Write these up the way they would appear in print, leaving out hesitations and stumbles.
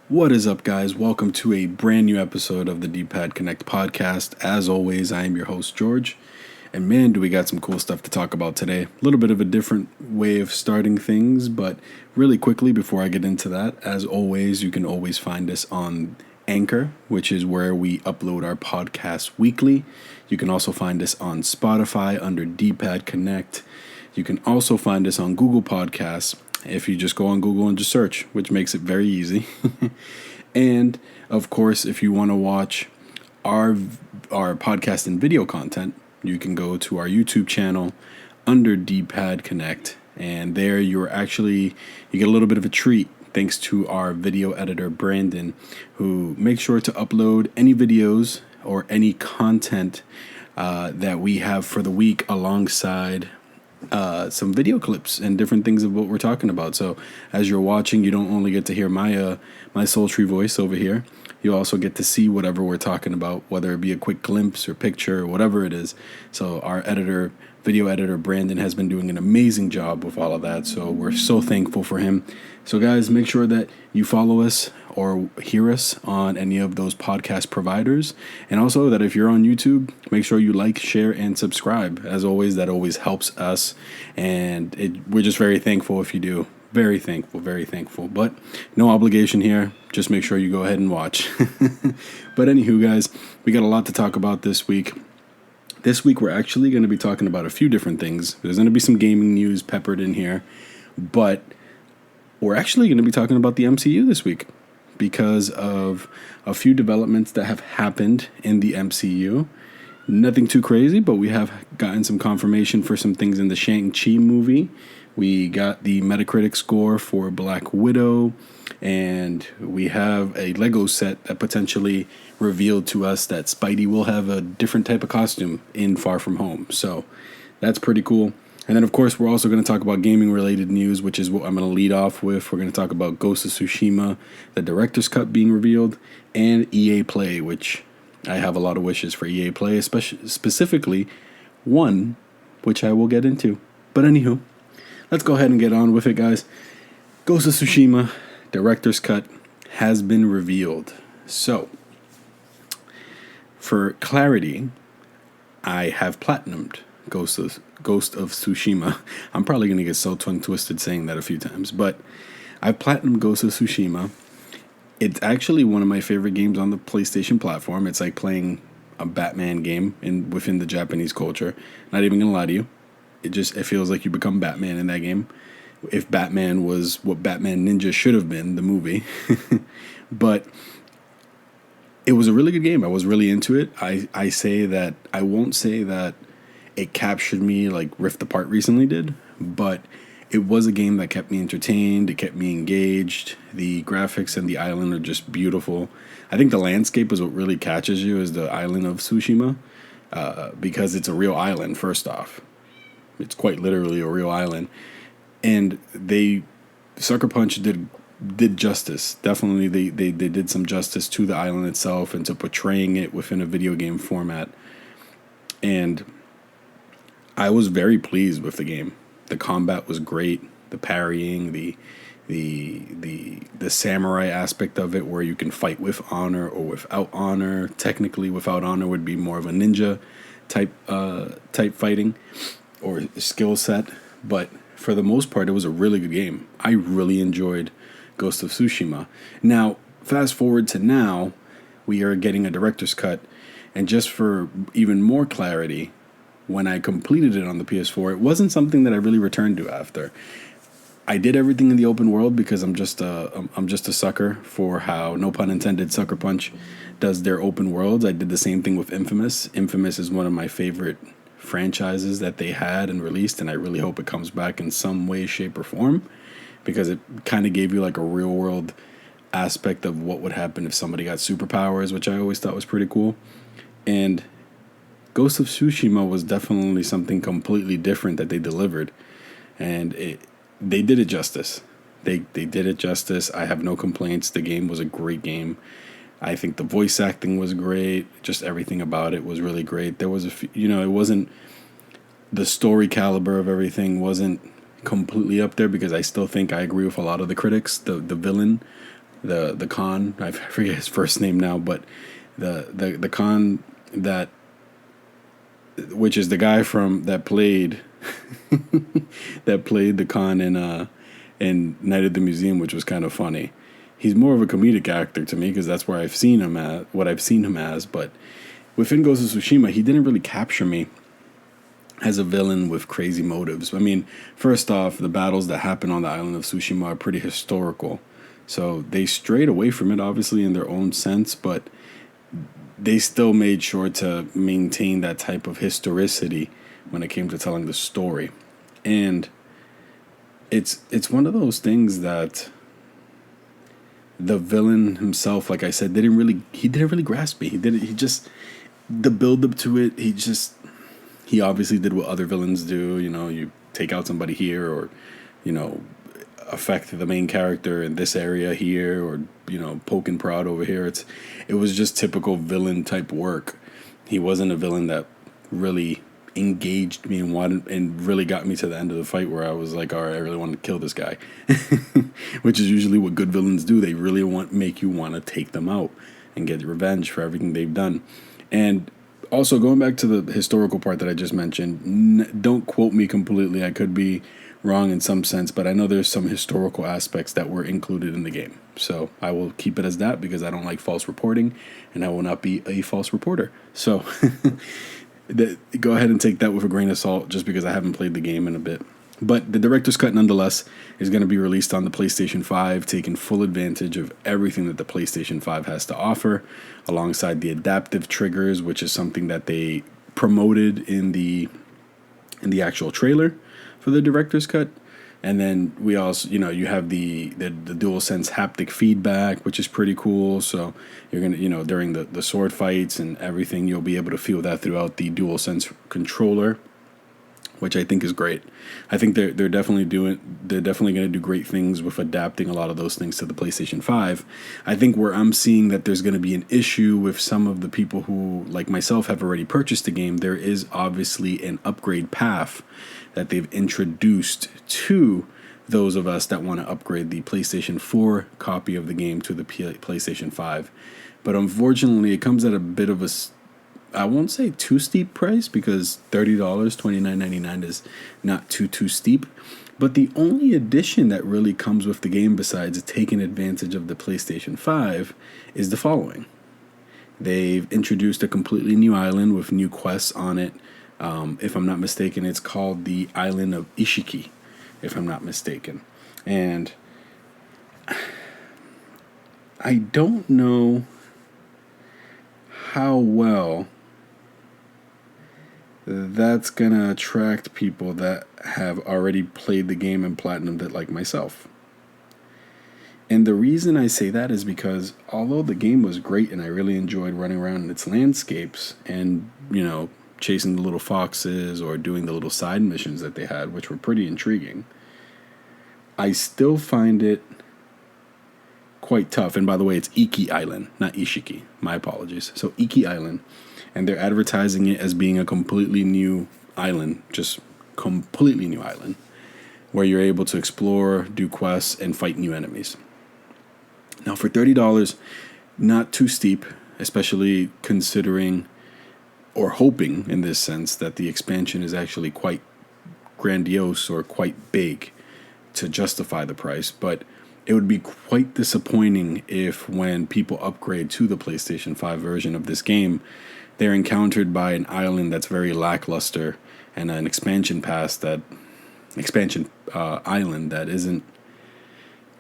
What is up, guys? Welcome to a brand new episode of the D-Pad Connect podcast. As always, I am your host, George. And man, do we got some cool stuff to talk about today. A little bit of a different way of starting things, but really quickly before I get into that, as always, you can always find us on Anchor, which is where we upload our podcast weekly. You can also find us on Spotify under D-Pad Connect. You can also find us on Google Podcasts if you just go on Google and just search, which makes it very easy. And of course, if you want to watch our podcast and video content, you can go to our YouTube channel under D-Pad Connect, and there you get a little bit of a treat thanks to our video editor Brandon, who makes sure to upload any videos or any content that we have for the week alongside some video clips and different things of what we're talking about. So as you're watching, you don't only get to hear my sultry voice over here, you also get to see whatever we're talking about, whether it be a quick glimpse or picture or whatever it is. So our video editor Brandon has been doing an amazing job with all of that, so we're so thankful for him. So guys, make sure that you follow us or hear us on any of those podcast providers, and also that if you're on YouTube, make sure you like, share, and subscribe. As always, that always helps us, and we're just very thankful if you do. Very thankful, very thankful. But no obligation here. Just make sure you go ahead and watch. But anywho, guys, we got a lot to talk about this week. This week, we're actually going to be talking about a few different things. There's going to be some gaming news peppered in here, but we're actually going to be talking about the MCU this week because of a few developments that have happened in the MCU. Nothing too crazy, but we have gotten some confirmation for some things in the Shang-Chi movie. We got the Metacritic score for Black Widow, and we have a Lego set that potentially revealed to us that Spidey will have a different type of costume in Far From Home. So that's pretty cool. And then, of course, we're also going to talk about gaming-related news, which is what I'm going to lead off with. We're going to talk about Ghost of Tsushima, the director's cut being revealed, and EA Play, which I have a lot of wishes for EA Play, especially specifically one, which I will get into. But anywho, let's go ahead and get on with it, guys. Ghost of Tsushima, director's cut, has been revealed. So, for clarity, I have platinumed Ghost of Tsushima. I'm probably going to get so tongue-twisted saying that a few times, but I've platinumed Ghost of Tsushima. It's actually one of my favorite games on the PlayStation platform. It's like playing a Batman game within the Japanese culture. Not even going to lie to you. It feels like you become Batman in that game. If Batman was what Batman Ninja should have been, the movie. But it was a really good game. I was really into it. I won't say that it captured me like Rift Apart recently did, but it was a game that kept me entertained. It kept me engaged. The graphics and the island are just beautiful. I think the landscape is what really catches you, is the island of Tsushima, because it's a real island, first off. It's quite literally a real island. And Sucker Punch did justice. Definitely they did some justice to the island itself and to portraying it within a video game format. And I was very pleased with the game. The combat was great. The parrying, the samurai aspect of it, where you can fight with honor or without honor. Technically, without honor would be more of a ninja type fighting or skill set. But for the most part, it was a really good game. I really enjoyed Ghost of Tsushima. Now, fast forward to now, we are getting a director's cut, and just for even more clarity, when I completed it on the PS4, it wasn't something that I really returned to after. I did everything in the open world because I'm just a sucker for how, no pun intended, Sucker Punch does their open worlds. I did the same thing with Infamous. Infamous is one of my favorite franchises that they had and released, and I really hope it comes back in some way, shape, or form, because it kind of gave you like a real world aspect of what would happen if somebody got superpowers, which I always thought was pretty cool. And Ghost of Tsushima was definitely something completely different that they delivered, and they did it justice. They did it justice. I have no complaints. The game was a great game. I think the voice acting was great. Just everything about it was really great. There was it wasn't the story caliber of everything wasn't completely up there, because I still think I agree with a lot of the critics. The villain the Khan. I forget his first name now, but the Khan that, which is the guy from that played that played the Khan in Night at the Museum, which was kind of funny. He's more of a comedic actor to me because that's where I've seen him at, what I've seen him as. But within Ghost of Tsushima, he didn't really capture me as a villain with crazy motives. I mean, first off, the battles that happen on the island of Tsushima are pretty historical. So they strayed away from it, obviously, in their own sense, but they still made sure to maintain that type of historicity when it came to telling the story. And it's one of those things that the villain himself, like I said, didn't really grasp me. He just, the build up to it, he obviously did what other villains do. You know, you take out somebody here, or, you know, affect the main character in this area here, or, you know, poke and prod over here. It was just typical villain type work. He wasn't a villain that really engaged me and really got me to the end of the fight where I was like, all right, I really want to kill this guy. Which is usually what good villains do. They really make you want to take them out and get revenge for everything they've done. And also, going back to the historical part that I just mentioned, don't quote me completely. I could be wrong in some sense, but I know there's some historical aspects that were included in the game. So I will keep it as that because I don't like false reporting, and I will not be a false reporter. So go ahead and take that with a grain of salt just because I haven't played the game in a bit. But the director's cut, nonetheless, is going to be released on the PlayStation 5, taking full advantage of everything that the PlayStation 5 has to offer, alongside the adaptive triggers, which is something that they promoted in the actual trailer for the director's cut. And then we also, you know, you have the DualSense haptic feedback, which is pretty cool. So you're going to, you know, during the sword fights and everything, you'll be able to feel that throughout the DualSense controller, which I think is great. I think they're definitely going to do great things with adapting a lot of those things to the PlayStation 5. I think where I'm seeing that there's going to be an issue with some of the people who, like myself, have already purchased the game, there is obviously an upgrade path that they've introduced to those of us that want to upgrade the PlayStation 4 copy of the game to the PlayStation 5. But unfortunately, it comes at a bit of I won't say too steep price, because $30, $29.99 is not too steep. But the only addition that really comes with the game, besides taking advantage of the PlayStation 5, is the following. They've introduced a completely new island with new quests on it. If I'm not mistaken, it's called the Island of Ishiki, if I'm not mistaken. And I don't know how well that's going to attract people that have already played the game and platinumed it like myself. And the reason I say that is because although the game was great and I really enjoyed running around in its landscapes and, you know, chasing the little foxes or doing the little side missions that they had, which were pretty intriguing, I still find it quite tough. And by the way, it's Iki Island, not Ishiki. My apologies. So Iki Island. And they're advertising it as being a completely new island, just completely new island, where you're able to explore, do quests, and fight new enemies. Now, for $30, not too steep, especially considering, or hoping in this sense, that the expansion is actually quite grandiose or quite big to justify the price. But it would be quite disappointing if, when people upgrade to the PlayStation 5 version of this game, they're encountered by an island that's very lackluster and an expansion island that isn't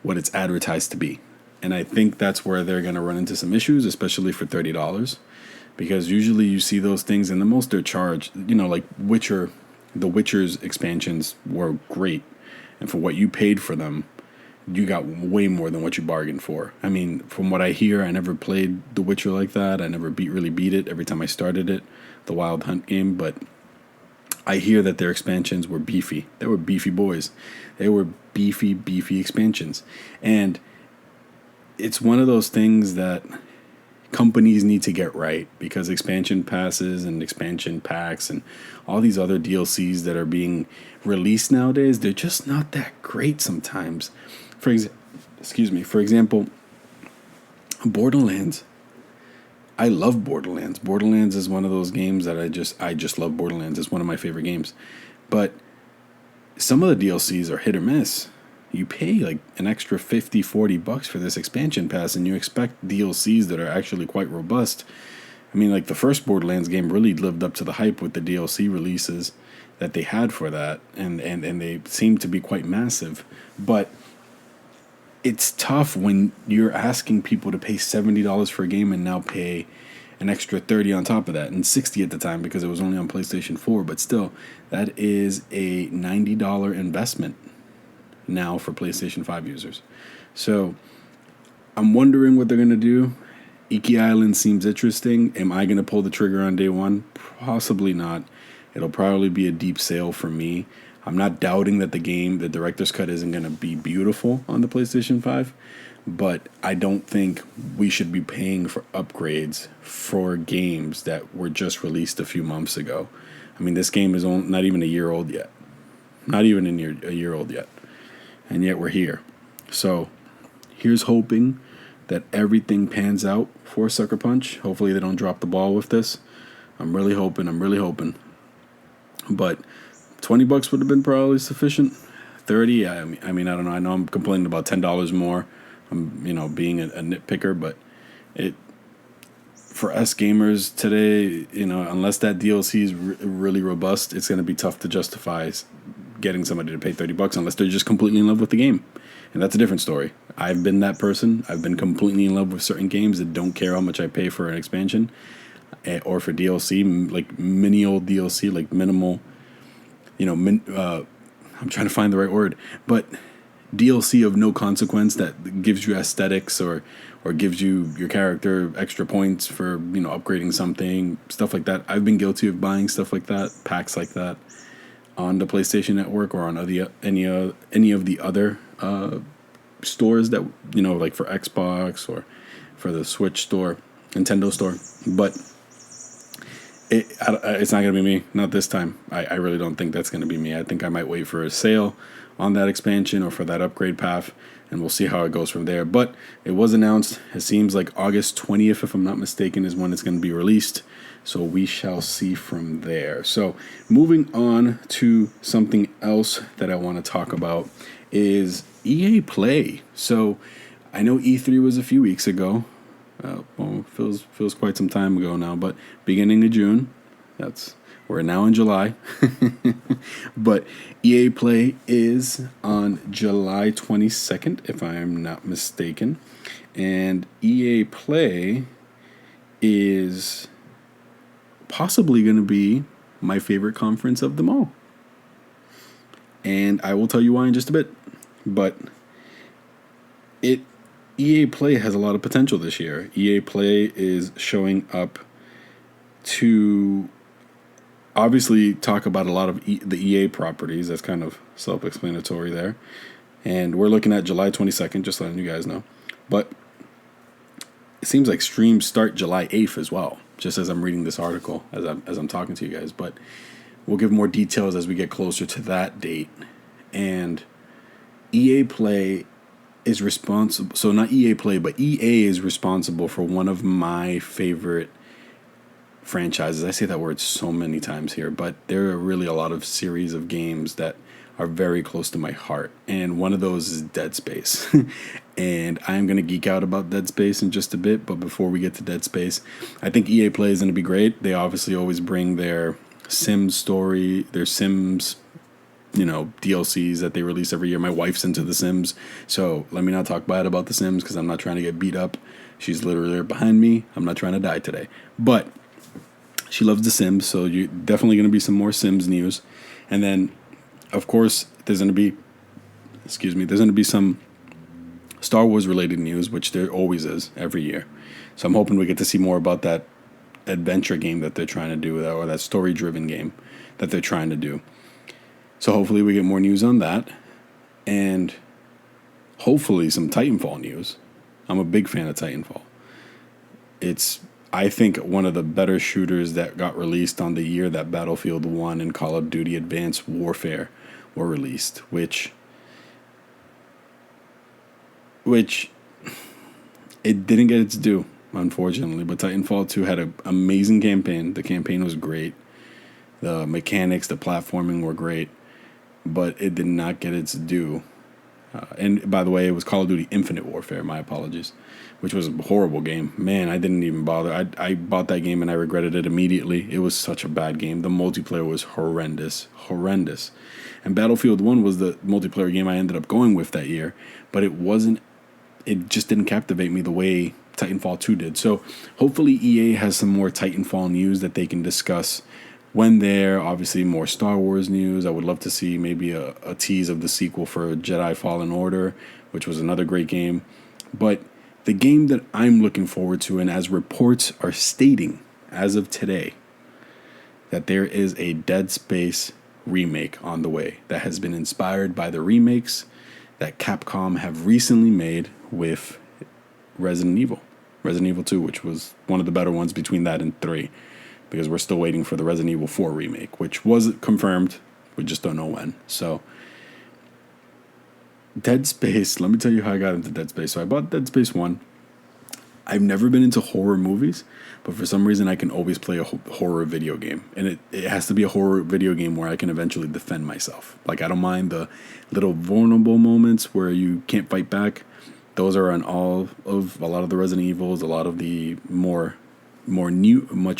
what it's advertised to be. And I think that's where they're going to run into some issues, especially for $30, because usually you see those things, and the most they're charged, you know, like Witcher, the Witcher's expansions were great, and for what you paid for them, you got way more than what you bargained for. I mean, from what I hear, I never played The Witcher like that. I never really beat it every time I started it, the Wild Hunt game, but I hear that their expansions were beefy. They were beefy boys. They were beefy expansions. And it's one of those things that companies need to get right, because expansion passes and expansion packs and all these other DLCs that are being released nowadays, they're just not that great sometimes. For example, Borderlands. I love Borderlands. Borderlands is one of those games that I just love Borderlands. It's one of my favorite games. But some of the DLCs are hit or miss. You pay like an extra $50-$40 for this expansion pass, and you expect DLCs that are actually quite robust. I mean, like the first Borderlands game really lived up to the hype with the DLC releases that they had for that, and they seemed to be quite massive. But it's tough when you're asking people to pay $70 for a game and now pay an extra $30 on top of that, and $60 at the time because it was only on PlayStation 4. But still, that is a $90 investment now for PlayStation 5 users. So I'm wondering what they're going to do. Iki Island seems interesting. Am I going to pull the trigger on day one? Possibly not. It'll probably be a deep sale for me. I'm not doubting that the director's cut, isn't going to be beautiful on the PlayStation 5, but I don't think we should be paying for upgrades for games that were just released a few months ago. I mean, this game is not even a year old yet. Not even a year old yet. And yet we're here. So here's hoping that everything pans out for Sucker Punch. Hopefully they don't drop the ball with this. I'm really hoping. But $20 would have been probably sufficient. 30, I mean, I don't know. I know I'm complaining about $10 more. I'm, being a nitpicker, but for us gamers today, unless that DLC is really robust, it's going to be tough to justify getting somebody to pay $30 unless they're just completely in love with the game. And that's a different story. I've been that person. I've been completely in love with certain games that don't care how much I pay for an expansion or for DLC, like minimal DLC, like minimal, I'm trying to find the right word, but DLC of no consequence that gives you aesthetics or gives you your character extra points for, upgrading something, stuff like that. I've been guilty of buying stuff like that, packs like that, on the PlayStation Network or on any of the other stores that, like for Xbox or for the Switch store, Nintendo store. But it's not going to be me. Not this time. I really don't think that's going to be me. I think I might wait for a sale on that expansion or for that upgrade path, and we'll see how it goes from there. But it was announced. It seems like August 20th, if I'm not mistaken, is when it's going to be released. So we shall see from there. So moving on to something else that I want to talk about is EA Play. So I know E3 was a few weeks ago. Feels quite some time ago now, but beginning of June. We're now in July. But EA Play is on July 22nd, if I'm not mistaken. And EA Play is possibly going to be my favorite conference of them all. And I will tell you why in just a bit. But EA Play has a lot of potential this year. EA Play is showing up to obviously talk about a lot of the EA properties. That's kind of self-explanatory there. And we're looking at July 22nd, just letting you guys know. But it seems like streams start July 8th as well, just as I'm reading this article, as I'm talking to you guys. But we'll give more details as we get closer to that date. And EA Play is responsible. So not EA Play, but EA is responsible for one of my favorite franchises. I say that word so many times here, but there are really a lot of series of games that are very close to my heart. And one of those is Dead Space. And I'm going to geek out about Dead Space in just a bit. But before we get to Dead Space, I think EA Play is going to be great. They obviously always bring their Sims story, their Sims, DLCs that they release every year. My wife's into The Sims, so let me not talk bad about The Sims because I'm not trying to get beat up. She's literally right behind me. I'm not trying to die today. But she loves The Sims, so you're definitely going to be some more Sims news. And then, of course, there's going to be some Star Wars related news, which there always is every year. So I'm hoping we get to see more about that adventure game that they're trying to do, or that story-driven game that they're trying to do. So hopefully we get more news on that, and hopefully some Titanfall news. I'm a big fan of Titanfall. It's, I think, one of the better shooters that got released on the year that Battlefield 1 and Call of Duty Advanced Warfare were released, which It didn't get its due, unfortunately, but Titanfall 2 had an amazing campaign. The campaign was great. The mechanics, the platforming were great, but it did not get its due. And by the way, it was Call of Duty Infinite Warfare. My apologies, which was a horrible game. Man, I didn't even bother. I bought that game and I regretted it immediately. It was such a bad game. The multiplayer was horrendous. And Battlefield 1 was the multiplayer game I ended up going with that year, but it wasn't. It just didn't captivate me the way Titanfall 2 did. So hopefully EA has some more Titanfall news that they can discuss when there. Obviously more Star Wars news. I would love to see maybe a tease of the sequel for Jedi Fallen Order, which was another great game. But the game that I'm looking forward to, and as reports are stating as of today, that there is a Dead Space remake on the way that has been inspired by the remakes that Capcom have recently made with Resident Evil 2, which was one of the better ones between that and 3, because we're still waiting for the Resident Evil 4 remake, which was confirmed. We just don't know when. So, Dead Space, let me tell you how I got into Dead Space. So I bought Dead Space 1. I've never been into horror movies, but for some reason I can always play a horror video game. And it has to be a horror video game where I can eventually defend myself. Like, I don't mind the little vulnerable moments where you can't fight back. Those are on all of a lot of the Resident Evils, a lot of the much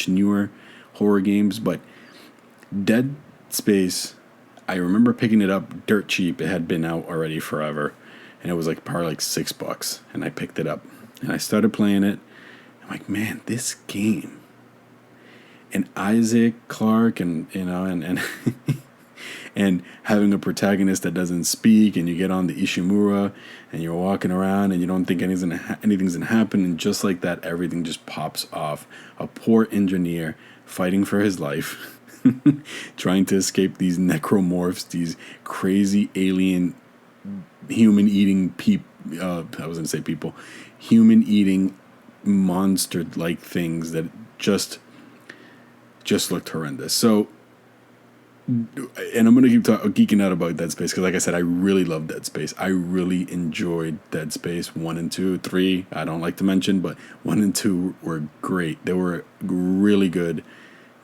newer horror games. But Dead Space, I remember picking it up dirt cheap. It had been out already forever, and it was like probably like $6, and I picked it up and I started playing it. I'm like, man, this game, and Isaac Clarke, and and and having a protagonist that doesn't speak, and you get on the Ishimura and you're walking around and you don't think anything's gonna happen, and just like that, everything just pops off. A poor engineer fighting for his life, trying to escape these necromorphs, these crazy alien human-eating human-eating monster-like things that just looked horrendous. So, and I'm going to keep geeking out about Dead Space, because like I said, I really love Dead Space. I really enjoyed Dead Space 1 and 2. 3, I don't like to mention, but 1 and 2 were great. They were really good,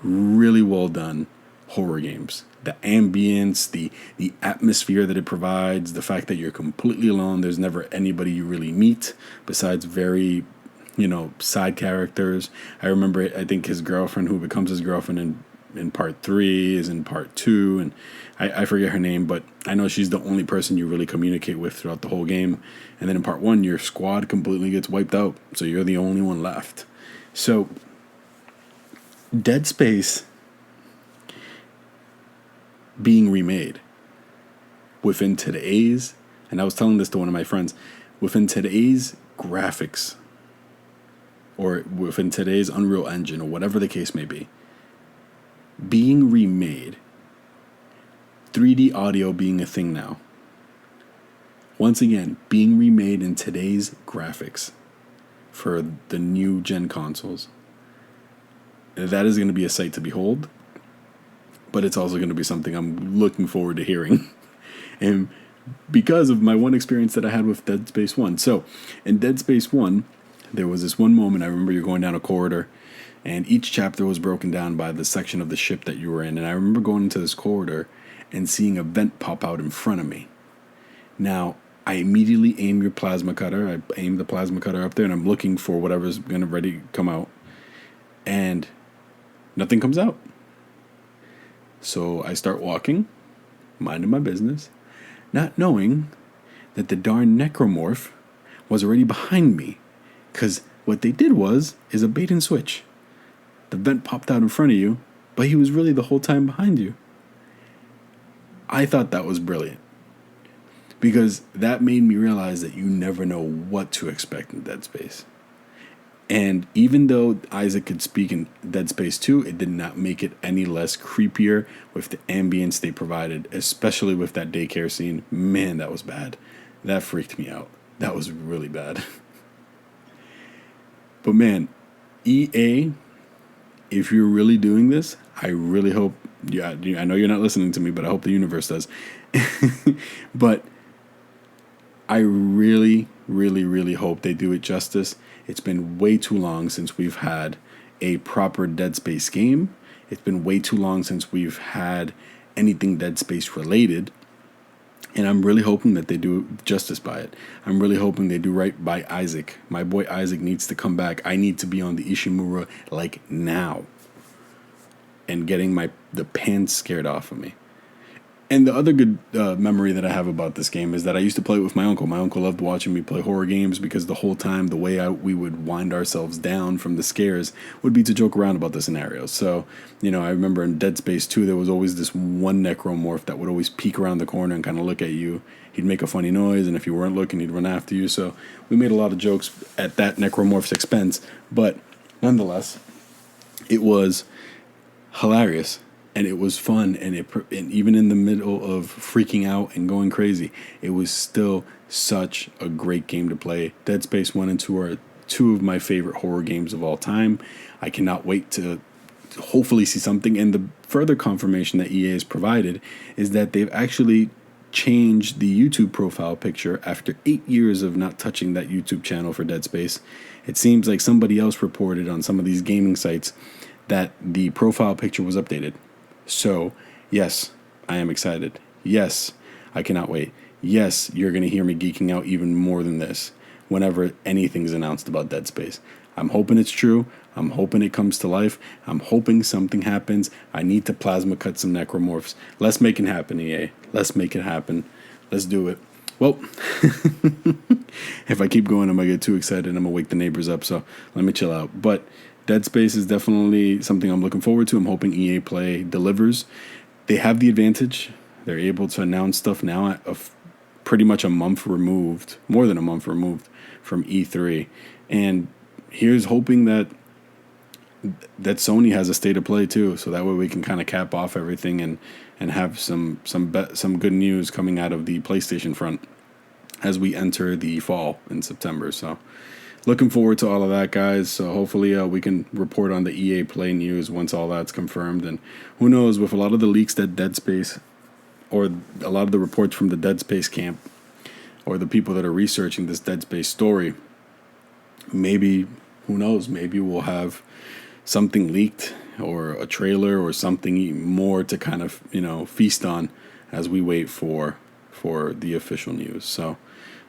really well done horror games. The ambience, the atmosphere that it provides, the fact that you're completely alone, there's never anybody you really meet besides very, side characters. I remember, I think his girlfriend, who becomes his girlfriend in part 3, is in part 2, and I forget her name, but I know she's the only person you really communicate with throughout the whole game. And then in part 1, your squad completely gets wiped out, so you're the only one left. So Dead Space being remade within today's, and I was telling this to one of my friends, within today's graphics, or within today's Unreal Engine, or whatever the case may be, being remade, 3D audio being a thing now, once again, being remade in today's graphics for the new gen consoles, that is going to be a sight to behold. But it's also going to be something I'm looking forward to hearing. And because of my one experience that I had with Dead Space 1. So, in Dead Space 1, there was this one moment, I remember you're going down a corridor, and each chapter was broken down by the section of the ship that you were in. And I remember going into this corridor and seeing a vent pop out in front of me. Now, I immediately aim your plasma cutter. I aim the plasma cutter up there, and I'm looking for whatever's going to ready to come out. And nothing comes out. So I start walking, minding my business, not knowing that the darn necromorph was already behind me. Because what they did is a bait and switch. The vent popped out in front of you, but he was really the whole time behind you. I thought that was brilliant, because that made me realize that you never know what to expect in Dead Space. And even though Isaac could speak in Dead Space 2, it did not make it any less creepier with the ambience they provided, especially with that daycare scene. Man, that was bad. That freaked me out. That was really bad. But man, EA, if you're really doing this, I really hope, I know you're not listening to me, but I hope the universe does. But I really, really, really hope they do it justice. It's been way too long since we've had a proper Dead Space game. It's been way too long since we've had anything Dead Space related. And I'm really hoping that they do justice by it. I'm really hoping they do right by Isaac. My boy Isaac needs to come back. I need to be on the Ishimura like now. And getting the pants scared off of me. And the other good memory that I have about this game is that I used to play it with my uncle. My uncle loved watching me play horror games because the whole time the way we would wind ourselves down from the scares would be to joke around about the scenarios. So, I remember in Dead Space 2, there was always this one necromorph that would always peek around the corner and kind of look at you. He'd make a funny noise, and if you weren't looking, he'd run after you. So we made a lot of jokes at that necromorph's expense. But nonetheless, it was hilarious. And it was fun, and even in the middle of freaking out and going crazy, it was still such a great game to play. Dead Space 1 and 2 are two of my favorite horror games of all time. I cannot wait to hopefully see something. And the further confirmation that EA has provided is that they've actually changed the YouTube profile picture after 8 years of not touching that YouTube channel for Dead Space. It seems like somebody else reported on some of these gaming sites that the profile picture was updated. So, yes, I am excited. Yes, I cannot wait. Yes, you're going to hear me geeking out even more than this whenever anything's announced about Dead Space. I'm hoping it's true. I'm hoping it comes to life. I'm hoping something happens. I need to plasma cut some necromorphs. Let's make it happen, EA. Let's make it happen. Let's do it. Well, if I keep going, I'm going to get too excited and I'm going to wake the neighbors up. So let me chill out. But Dead Space is definitely something I'm looking forward to. I'm hoping EA Play delivers. They have the advantage. They're able to announce stuff now of pretty much a month removed, more than a month removed from E3. And here's hoping that Sony has a state of play too, so that way we can kind of cap off everything and have some good news coming out of the PlayStation front as we enter the fall in September. So looking forward to all of that, guys. So hopefully we can report on the EA Play news once all that's confirmed. And who knows, with a lot of the leaks that Dead Space, or a lot of the reports from the Dead Space camp, or the people that are researching this Dead Space story, maybe, who knows, maybe we'll have something leaked or a trailer or something more to kind of, feast on as we wait for the official news. So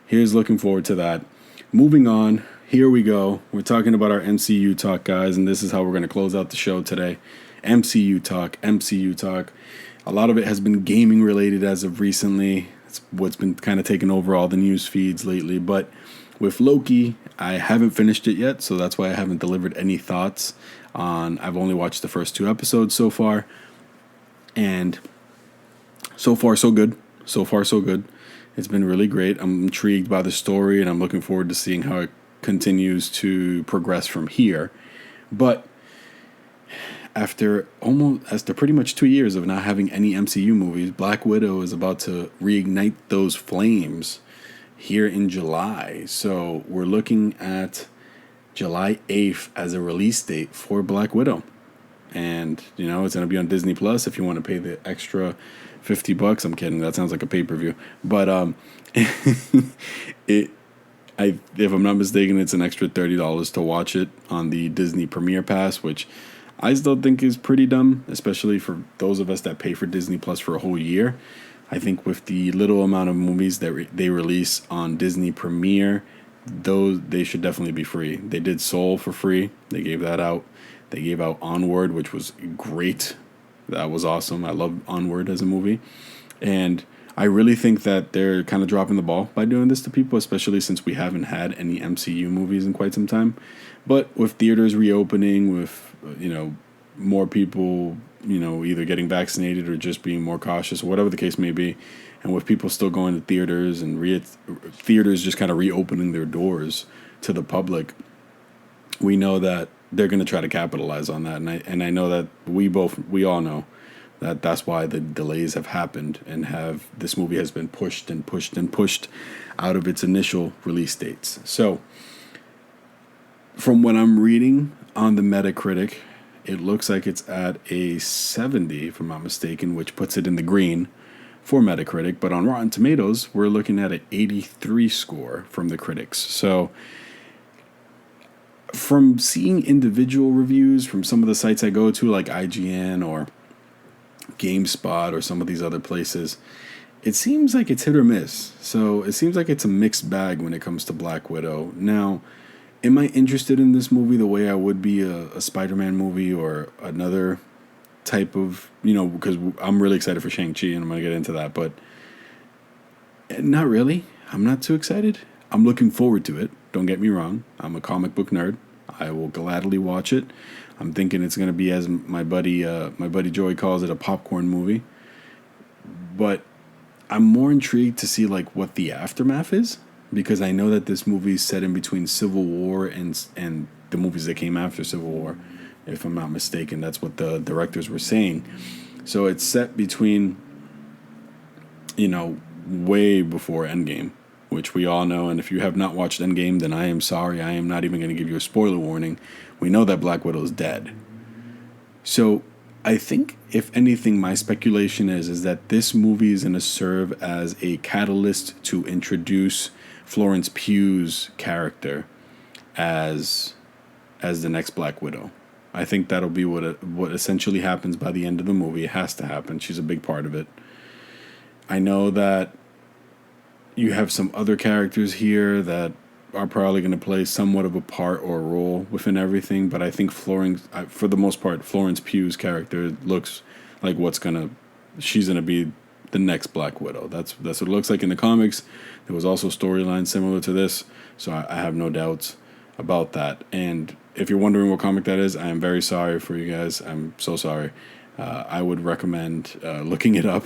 here's looking forward to that. Moving on. Here we go. We're talking about our MCU talk, guys, and this is how we're going to close out the show today. MCU talk. A lot of it has been gaming related as of recently. It's what's been kind of taking over all the news feeds lately. But with Loki, I haven't finished it yet, so that's why I haven't delivered any thoughts on. I've only watched the first 2 episodes so far, and so far so good. It's been really great. I'm intrigued by the story, and I'm looking forward to seeing how it continues to progress from here. But after pretty much 2 years of not having any MCU movies, Black Widow is about to reignite those flames here in July. So we're looking at July 8th as a release date for Black Widow. And, it's going to be on Disney Plus if you want to pay the extra $50. I'm kidding. That sounds like a pay-per-view. But if I'm not mistaken, it's an extra $30 to watch it on the Disney Premiere Pass, which I still think is pretty dumb, especially for those of us that pay for Disney Plus for a whole year. I think with the little amount of movies that they release on Disney Premiere, they should definitely be free. They did Soul for free. They gave that out. They gave out Onward, which was great. That was awesome. I love Onward as a movie. And I really think that they're kind of dropping the ball by doing this to people, especially since we haven't had any MCU movies in quite some time. But with theaters reopening, with, more people, either getting vaccinated or just being more cautious, or whatever the case may be, and with people still going to theaters and theaters just kind of reopening their doors to the public, we know that they're going to try to capitalize on that. And I know that we all know that that's why the delays have happened and this movie has been pushed out of its initial release dates. So from what I'm reading on the Metacritic, it looks like it's at a 70, if I'm not mistaken, which puts it in the green for Metacritic, but on Rotten Tomatoes, we're looking at an 83 score from the critics. So from seeing individual reviews from some of the sites I go to, like IGN or GameSpot or some of these other places, it seems like it's hit or miss. So it seems like it's a mixed bag when it comes to Black Widow. Now, am I interested in this movie the way I would be a Spider-Man movie or another type of, because I'm really excited for Shang-Chi and I'm going to get into that, but not really. I'm not too excited. I'm looking forward to it. Don't get me wrong. I'm a comic book nerd. I will gladly watch it. I'm thinking it's going to be, as my buddy Joey calls it, a popcorn movie. But I'm more intrigued to see like what the aftermath is, because I know that this movie is set in between Civil War and the movies that came after Civil War, if I'm not mistaken. That's what the directors were saying. So it's set between, way before Endgame, which we all know. And if you have not watched Endgame, then I am sorry. I am not even going to give you a spoiler warning. We know that Black Widow is dead. So I think, if anything, my speculation is that this movie is going to serve as a catalyst to introduce Florence Pugh's character as the next Black Widow. I think that'll be what essentially happens by the end of the movie. It has to happen. She's a big part of it. I know that you have some other characters here that are probably going to play somewhat of a part or a role within everything, but I think for the most part, Florence Pugh's character looks like she's going to be the next Black Widow. That's what it looks like in the comics. There was also storylines similar to this, so I have no doubts about that. And if you're wondering what comic that is, I am very sorry for you guys. I'm so sorry. I would recommend looking it up.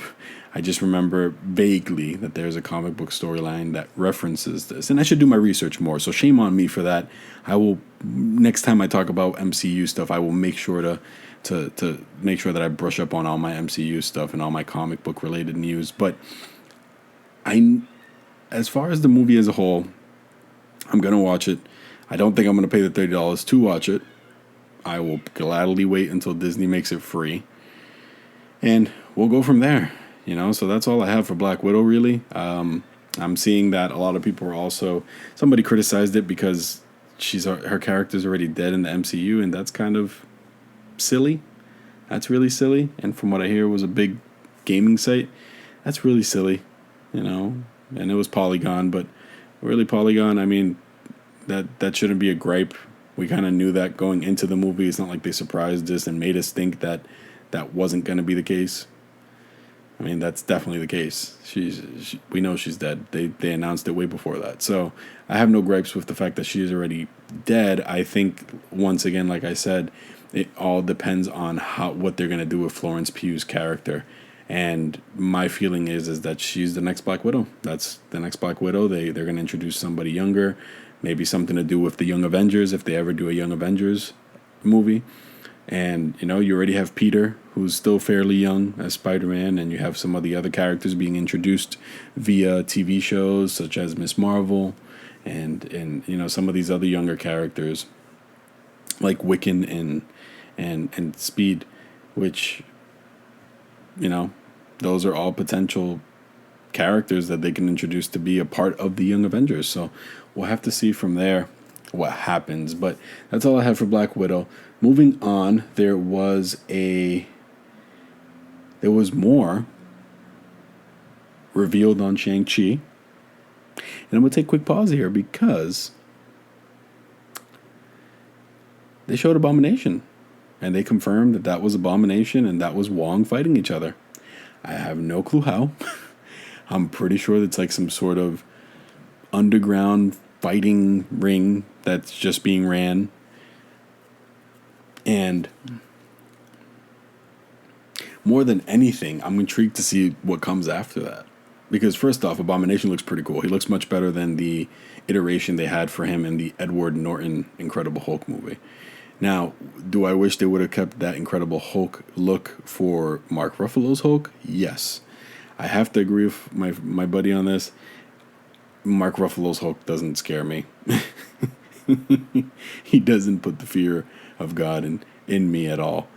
I just remember vaguely that there's a comic book storyline that references this, and I should do my research more. So shame on me for that. I will, next time I talk about MCU stuff, I will make sure to make sure that I brush up on all my MCU stuff and all my comic book related news. But as far as the movie as a whole, I'm gonna watch it. I don't think I'm gonna pay the $30 to watch it. I will gladly wait until Disney makes it free, and we'll go from there. So that's all I have for Black Widow, really. I'm seeing that a lot of people are also, somebody criticized it because her character's already dead in the MCU, and that's kind of silly. That's really silly. And from what I hear, it was a big gaming site. That's really silly, and it was Polygon, but really Polygon, I mean, that shouldn't be a gripe. We kind of knew that going into the movie. It's not like they surprised us and made us think that wasn't going to be the case. I mean, that's definitely the case. We know she's dead. They announced it way before that. So I have no gripes with the fact that she is already dead. I think, once again, like I said, it all depends on what they're going to do with Florence Pugh's character. And my feeling is that she's the next Black Widow. That's the next Black Widow. They're going to introduce somebody younger, maybe something to do with the Young Avengers, if they ever do a Young Avengers movie. And, you already have Peter, who's still fairly young as Spider-Man, and you have some of the other characters being introduced via TV shows, such as Miss Marvel, and some of these other younger characters, like Wiccan and Speed, which, those are all potential characters that they can introduce to be a part of the Young Avengers. So we'll have to see from there what happens. But that's all I have for Black Widow. Moving on, there was more revealed on Shang-Chi. And I'm going to take a quick pause here because they showed Abomination. And they confirmed that was Abomination and that was Wong fighting each other. I have no clue how. I'm pretty sure it's like some sort of underground fighting ring that's just being ran. And more than anything, I'm intrigued to see what comes after that. Because first off, Abomination looks pretty cool. He looks much better than the iteration they had for him in the Edward Norton Incredible Hulk movie. Now, do I wish they would have kept that Incredible Hulk look for Mark Ruffalo's Hulk? Yes. I have to agree with my buddy on this. Mark Ruffalo's Hulk doesn't scare me. He doesn't put the fear of God in me at all.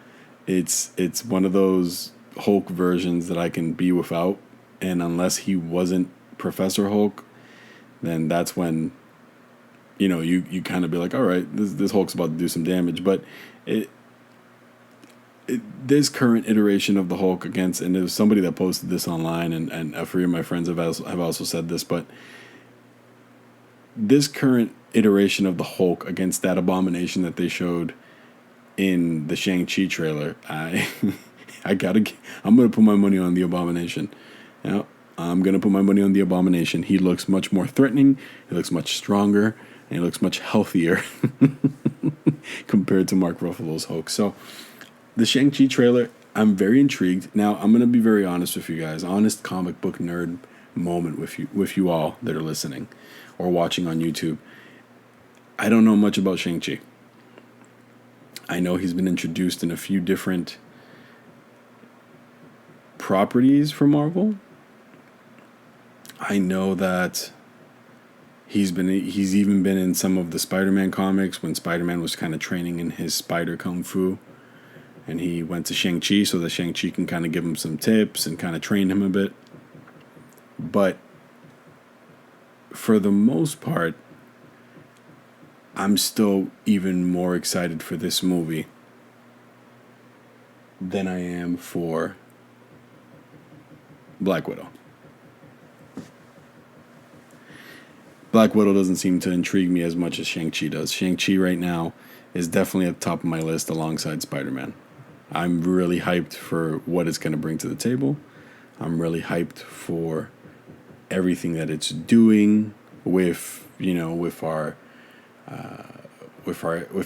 It's one of those Hulk versions that I can be without, And unless he wasn't Professor Hulk, then that's when, you kind of be like, all right, this Hulk's about to do some damage. But it this current iteration of the Hulk against, and there was somebody that posted this online, and a few of my friends have also said this, but this current iteration of the Hulk against that abomination that they showed in the Shang-Chi trailer, I'm gonna put my money on the abomination. Yeah, I'm gonna put my money on the abomination. He looks much more threatening. He looks much stronger, and he looks much healthier compared to Mark Ruffalo's Hulk. So, the Shang-Chi trailer, I'm very intrigued. Now, I'm gonna be very honest with you guys. Honest comic book nerd moment with you all that are listening or watching on YouTube. I don't know much about Shang-Chi. I know he's been introduced in a few different properties for Marvel. I know that he's even been in some of the Spider-Man comics when Spider-Man was kind of training in his spider kung fu, and he went to Shang-Chi so that Shang-Chi can kind of give him some tips and kind of train him a bit. But for the most part, I'm still even more excited for this movie than I am for Black Widow. Black Widow doesn't seem to intrigue me as much as Shang-Chi does. Shang-Chi right now is definitely at the top of my list alongside Spider-Man. I'm really hyped for what it's going to bring to the table. I'm really hyped for everything that it's doing with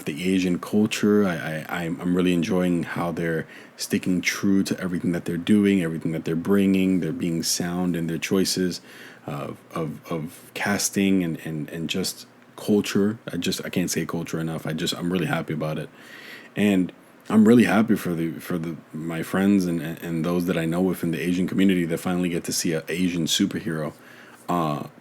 the Asian culture. I'm really enjoying how they're sticking true to everything that they're doing, everything that they're bringing. They're being sound in their choices of casting and just culture. I can't say culture enough. I'm really happy about it, and I'm really happy for my friends and those that I know within the Asian community that finally get to see an Asian superhero,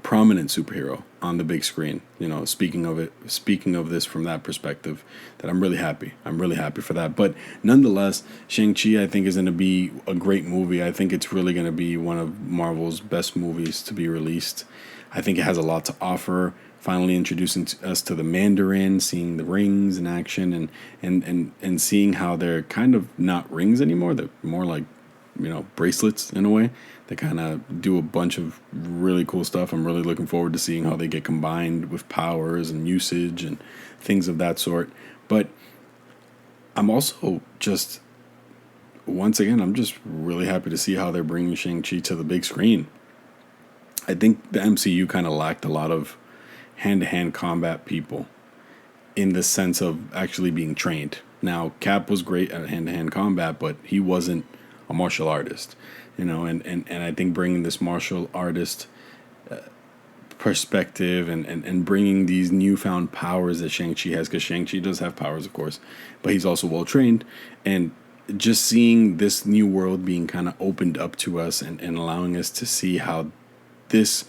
prominent superhero on the big screen. Speaking of this from that perspective, that I'm really happy. I'm really happy for that. But nonetheless, Shang-Chi I think is going to be a great movie. I think it's really going to be one of Marvel's best movies to be released. I think it has a lot to offer. Finally introducing us to the Mandarin, seeing the rings in action, and seeing how they're kind of not rings anymore. They're more like, bracelets in a way. They kind of do a bunch of really cool stuff. I'm really looking forward to seeing how they get combined with powers and usage and things of that sort. But I'm also just, once again, I'm just really happy to see how they're bringing Shang-Chi to the big screen. I think the MCU kind of lacked a lot of hand-to-hand combat people in the sense of actually being trained. Now, Cap was great at hand-to-hand combat, but he wasn't a martial artist, and I think bringing this martial artist perspective and bringing these newfound powers that Shang-Chi has, because Shang-Chi does have powers, of course, but he's also well-trained, and just seeing this new world being kind of opened up to us and allowing us to see how this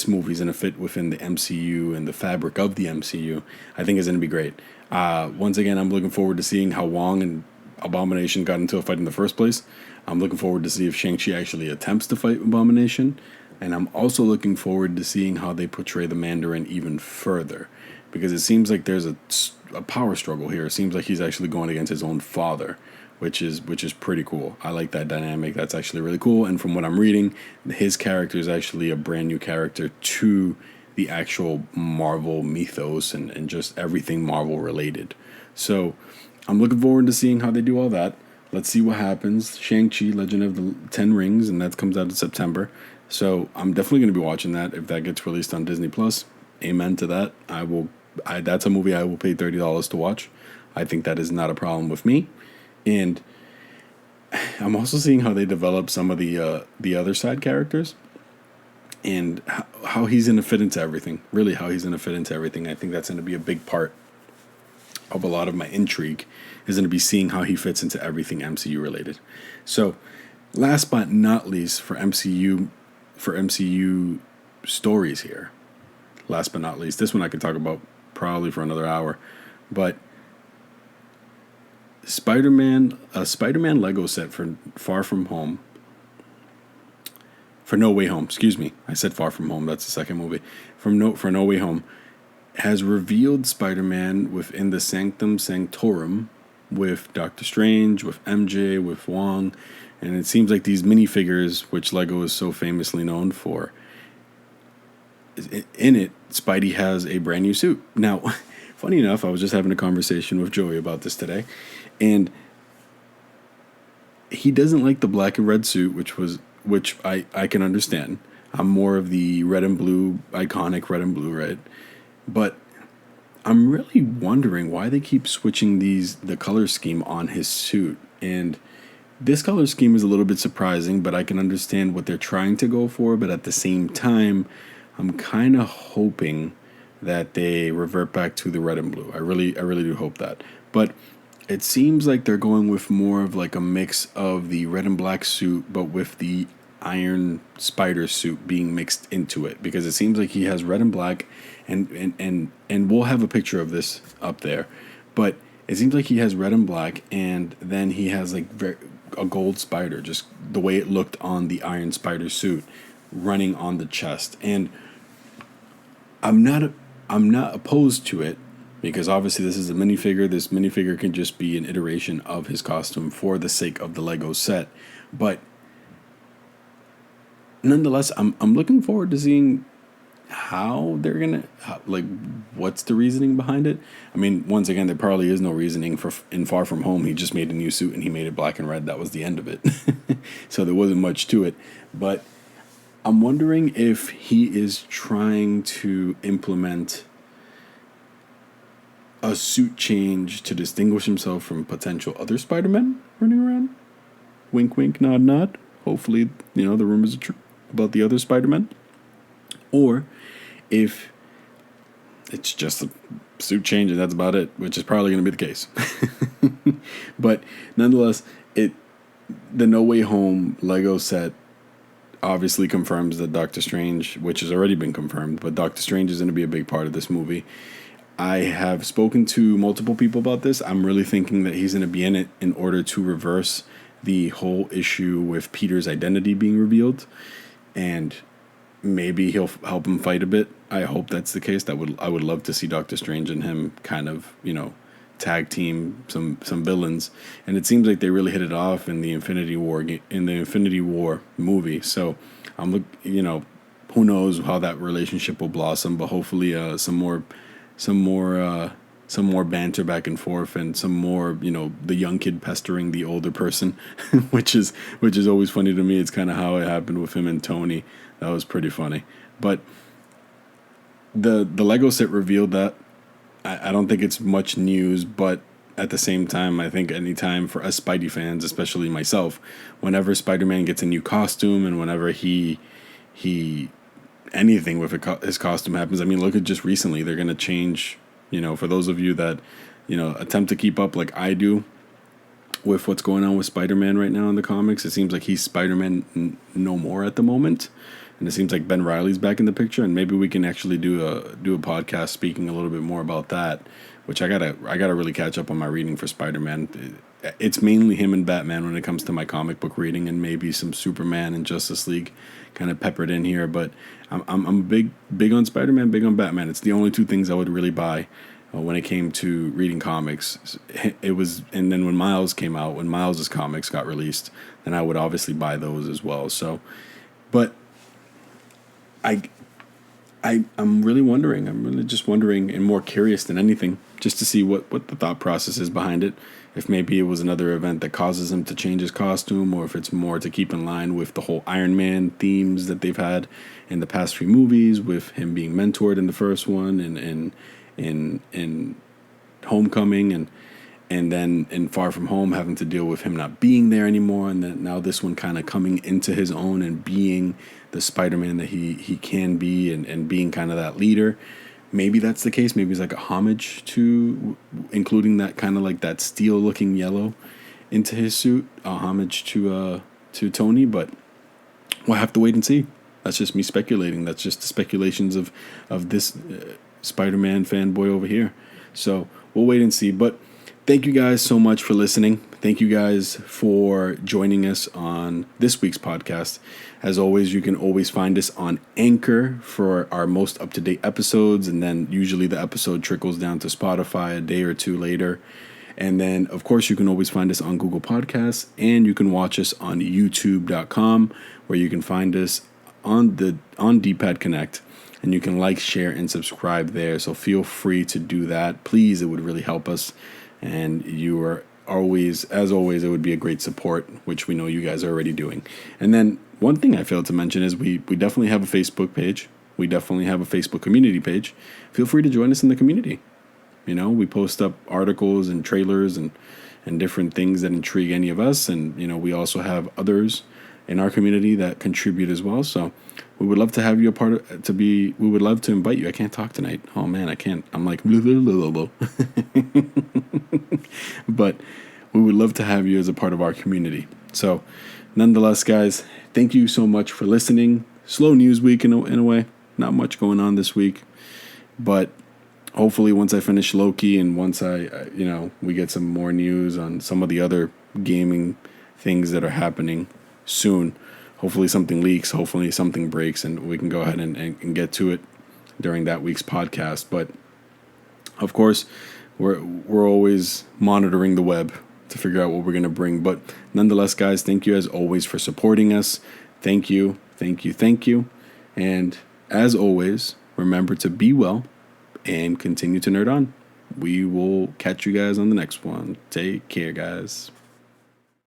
movie's going to fit within the MCU and the fabric of the MCU, I think is going to be great. Once again, I'm looking forward to seeing how Wong and Abomination got into a fight in the first place. I'm looking forward to see if Shang-Chi actually attempts to fight Abomination. And I'm also looking forward to seeing how they portray the Mandarin even further. Because it seems like there's a power struggle here. It seems like he's actually going against his own father, which is pretty cool. I like that dynamic. That's actually really cool. And from what I'm reading, his character is actually a brand new character to the actual Marvel mythos and just everything Marvel related. So I'm looking forward to seeing how they do all that. Let's see what happens. Shang-Chi, Legend of the Ten Rings, and that comes out in September. So I'm definitely going to be watching that if that gets released on Disney Plus. Amen to that. That's a movie I will pay $30 to watch. I think that is not a problem with me. And I'm also seeing how they develop some of the other side characters and how he's going to fit into everything. Really, how he's going to fit into everything. I think that's going to be a big part of a lot of my intrigue, is going to be seeing how he fits into everything MCU related. So, last but not least, for MCU stories here. Last but not least, this one I could talk about probably for another hour, but a Spider-Man Lego set for Far From Home for No Way Home. Excuse me, I said Far From Home. That's the second movie. For No Way Home, has revealed Spider-Man within the Sanctum Sanctorum with Doctor Strange, with MJ, with Wong, and it seems like these minifigures, which Lego is so famously known for, in it, Spidey has a brand new suit. Now, funny enough, I was just having a conversation with Joey about this today, and he doesn't like the black and red suit, which I can understand. I'm more of the red and blue, iconic red and blue, right? But I'm really wondering why they keep switching the color scheme on his suit. And this color scheme is a little bit surprising, but I can understand what they're trying to go for. But at the same time, I'm kind of hoping that they revert back to the red and blue. I really do hope that. But it seems like they're going with more of like a mix of the red and black suit, but with the Iron Spider suit being mixed into it, because it seems like he has red and black, and we'll have a picture of this up there, but it seems like he has red and black, and then he has like a gold spider, just the way it looked on the Iron Spider suit, running on the chest. And I'm not opposed to it, because obviously this is a minifigure. This minifigure can just be an iteration of his costume for the sake of the Lego set, but nonetheless, I'm looking forward to seeing how they're gonna what's the reasoning behind it. I mean, once again, there probably is no reasoning for in Far From Home. He just made a new suit and he made it black and red. That was the end of it. So there wasn't much to it. But I'm wondering if he is trying to implement a suit change to distinguish himself from potential other Spider-Men running around. Wink, wink, nod, nod. Hopefully, the rumors are true about the other Spider-Man. Or if it's just a suit change and that's about it, which is probably going to be the case. But nonetheless, the No Way Home Lego set obviously confirms that Doctor Strange, which has already been confirmed, but Doctor Strange is going to be a big part of this movie. I have spoken to multiple people about this. I'm really thinking that he's going to be in it in order to reverse the whole issue with Peter's identity being revealed, and maybe he'll help him fight a bit. I hope that's the case. I would love to see Doctor Strange and him kind of, tag team some villains, and it seems like they really hit it off in the Infinity War movie. So who knows how that relationship will blossom, but hopefully some more banter back and forth, and some more, the young kid pestering the older person, which is always funny to me. It's kind of how it happened with him and Tony. That was pretty funny. But the Lego set revealed that. I don't think it's much news, but at the same time, I think anytime for us Spidey fans, especially myself, whenever Spider-Man gets a new costume and whenever he anything with his costume happens. I mean, look at just recently, they're going to change, for those of you that, attempt to keep up like I do with what's going on with Spider-Man right now in the comics. It seems like he's Spider-Man no more at the moment. And it seems like Ben Reilly's back in the picture, and maybe we can actually do a podcast speaking a little bit more about that, which I gotta really catch up on my reading for Spider-Man. It's mainly him and Batman when it comes to my comic book reading, and maybe some Superman and Justice League kind of peppered in here. But I'm big on Spider-Man, big on Batman. It's the only two things I would really buy when it came to reading comics. It was, and then when Miles came out, when Miles's comics got released, then I would obviously buy those as well. So, but I'm really wondering. I'm really just wondering, and more curious than anything, just to see what the thought process is behind it. If maybe it was another event that causes him to change his costume, or if it's more to keep in line with the whole Iron Man themes that they've had in the past few movies, with him being mentored in the first one, and in Homecoming, and then in Far From Home having to deal with him not being there anymore, and then now this one kind of coming into his own and being the Spider-Man that he can be, and being kind of that leader. Maybe that's the case. Maybe it's like a homage to including that kind of like that steel looking yellow into his suit, a homage to Tony, but we'll have to wait and see. That's just me speculating. That's just the speculations of this Spider-Man fanboy over here. So we'll wait and see. But thank you guys so much for listening. Thank you guys for joining us on this week's podcast. As always, you can always find us on Anchor for our most up-to-date episodes, and then usually the episode trickles down to Spotify a day or two later. And then, of course, you can always find us on Google Podcasts, and you can watch us on youtube.com, where you can find us on D-Pad Connect, and you can like, share, and subscribe there. So feel free to do that. Please, it would really help us. And you are always, as always, it would be a great support, which we know you guys are already doing. And then one thing I failed to mention is we definitely have a Facebook page. We definitely have a Facebook community page. Feel free to join us in the community. You know, we post up articles and trailers and different things that intrigue any of us. And, you know, we also have others in our community that contribute as well. So we would love to have you we would love to invite you. I can't talk tonight. Oh man, I can't. I'm like, blah, blah, blah, blah, blah. But we would love to have you as a part of our community. So nonetheless, guys, thank you so much for listening. Slow news week in a way. Not much going on this week, but hopefully once I finish Loki and once we get some more news on some of the other gaming things that are happening soon, hopefully something leaks, hopefully something breaks, and we can go ahead and get to it during that week's podcast. But of course, we're always monitoring the web to figure out what we're going to bring. But nonetheless, guys, thank you as always for supporting us. Thank you. And as always, remember to be well and continue to nerd on. We will catch you guys on the next one. Take care, guys.